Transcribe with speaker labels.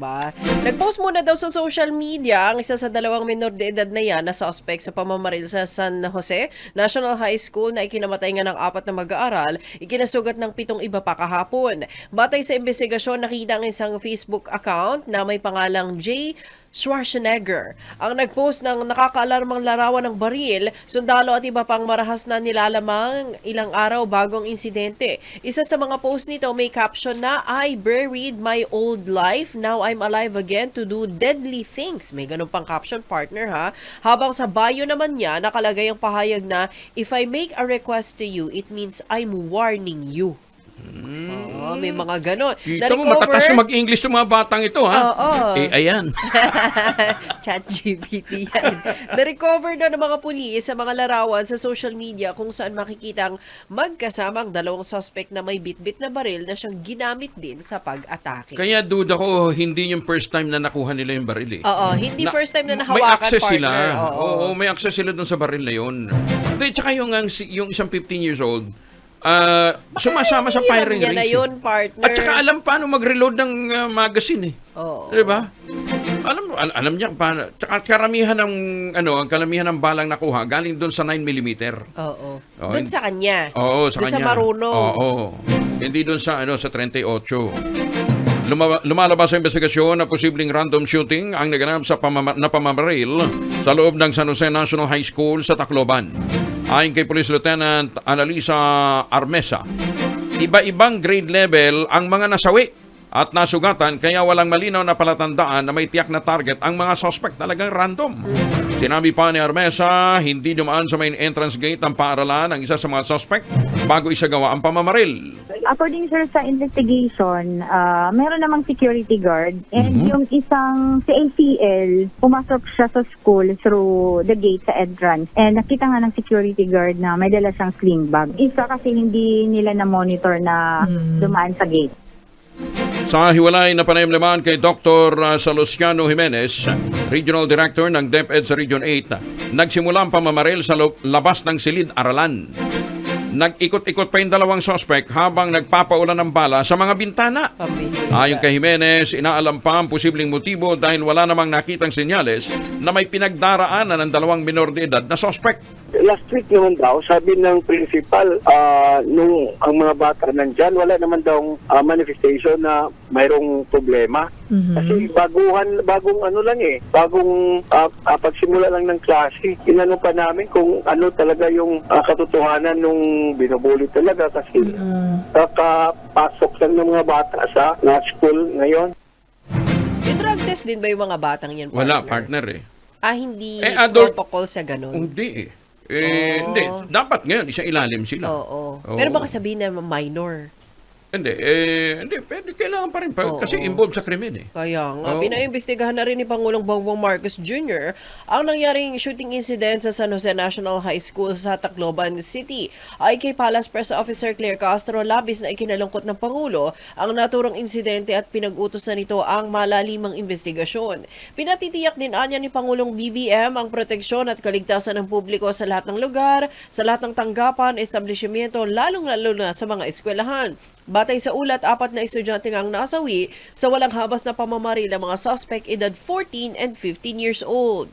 Speaker 1: ba? Nag-post muna daw sa social media ang isa sa dalawang minor de edad na yan na suspect sa pamamaril sa San Jose National High School na ikinamatay nga ng 4 na mag-aaral, ikinasugat ng 7 iba pa kahapon. Batay sa investigasyon, nakita ang isang Facebook account na may pangalang J. Schwarzenegger ang nagpost ng nakakaalarmang larawan ng baril, sundalo at iba pang marahas na nilalamang ilang araw bagong insidente. Isa sa mga post nito may caption na, "I buried my old life, now I'm alive again to do deadly things." May ganun pang caption, partner ha. Habang sa bio naman niya, nakalagay ang pahayag na, "If I make a request to you, it means I'm warning you." May mga ganon.
Speaker 2: Kita mo, matatas na mag-English ng mga batang ito, ha?
Speaker 1: Oo.
Speaker 2: Ayan.
Speaker 1: ChatGPT yan. Na-recover na ng mga pulis sa mga larawan sa social media kung saan makikitang magkasamang dalawang suspect na may bitbit na baril na siyang ginamit din sa pag-atake.
Speaker 2: Kaya duda ko, hindi yung first time na nakuha nila yung baril, eh.
Speaker 1: Oo, hindi first time na
Speaker 2: May
Speaker 1: nahawakan,
Speaker 2: access
Speaker 1: partner.
Speaker 2: sila.
Speaker 1: Oo.
Speaker 2: May access sila dun sa baril na yun. Hindi, tsaka yung isang 15 years old, sumasama sa firing
Speaker 1: Yan na
Speaker 2: range.
Speaker 1: yun, partner.
Speaker 2: At saka alam paano mag-reload ng magazine, eh.
Speaker 1: Oo.
Speaker 2: Diba? Alam niya paano. Tsaka karamihan ng ang karamihan ng balang nakuha galing doon sa 9mm.
Speaker 1: Oo.
Speaker 2: Oo,
Speaker 1: Doon sa kanya.
Speaker 2: Oo, sa
Speaker 1: Doon
Speaker 2: kanya.
Speaker 1: sa marunong.
Speaker 2: Oo. Hindi doon sa sa 38. Lumalabas sa investigasyon na posibleng random shooting ang naganap sa pamamaril sa loob ng San Jose National High School sa Tacloban. Ayon kay Police Lieutenant Analisa Armesa, iba-ibang grade level ang mga nasawi at nasugatan kaya walang malinaw na palatandaan na may tiyak na target ang mga suspect, talagang random. Sinabi pa ni Armesa, hindi dumaan sa main entrance gate ang paaralan ng isa sa mga suspect bago isagawa ang pamamaril.
Speaker 3: According sir sa investigation, meron namang security guard and yung isang si ACL, pumasok siya sa school through the gate sa entrance and nakita nga ng security guard na may dala siyang sling bag. Isa kasi hindi nila na-monitor na dumaan sa gate.
Speaker 2: Sa hiwalay na panayamlaman kay Dr. Salustiano Jimenez, Regional Director ng DepEd sa Region 8, nagsimula ang pamamaril sa labas ng silid-aralan. Nag-ikot-ikot pa yung dalawang suspect habang nagpapaulan ng bala sa mga bintana. Ayon kay Jimenez, inaalam pa ang posibleng motibo dahil wala namang nakitang senyales na may pinagdaraanan ng dalawang minor de edad na suspect.
Speaker 4: Last week naman daw, sabi ng principal, nung ang mga bata nandyan, wala naman daw manifestation na mayroong problema. Kasi bagong pagsimula lang ng klase. Inano pa namin kung ano talaga yung katotohanan nung binubuli talaga kasi kakapasok lang ng mga bata sa school ngayon.
Speaker 1: Yung drug test din ba yung mga batang yan, partner?
Speaker 2: Wala, partner eh.
Speaker 1: Hindi
Speaker 2: Adult
Speaker 1: protocol sa ganun?
Speaker 2: Hindi eh. Hindi. Dapat ngayon, isang ilalim sila.
Speaker 1: Oo. Pero baka sabihin na minor.
Speaker 2: Hindi. Pwede. Kailangan pa rin. Kasi involved sa krimen eh.
Speaker 1: Kaya nga,
Speaker 2: Oo.
Speaker 1: pinaimbestigahan na rin ni Pangulong Bongbong Marcos Jr. ang nangyaring shooting incident sa San Jose National High School sa Tacloban City. Ay kay Palace Press Officer Claire Castro, labis na ikinalungkot ng Pangulo ang naturang insidente at pinag-utos na nito ang malalimang investigasyon. Pinatitiyak din anya ni Pangulong BBM ang proteksyon at kaligtasan ng publiko sa lahat ng lugar, sa lahat ng tanggapan, establishmento, lalong-lalo na sa mga eskwelahan. Batay sa ulat, 4 na estudyante ang nasawi sa walang habas na pamamaril ng mga suspect edad 14 and 15 years old.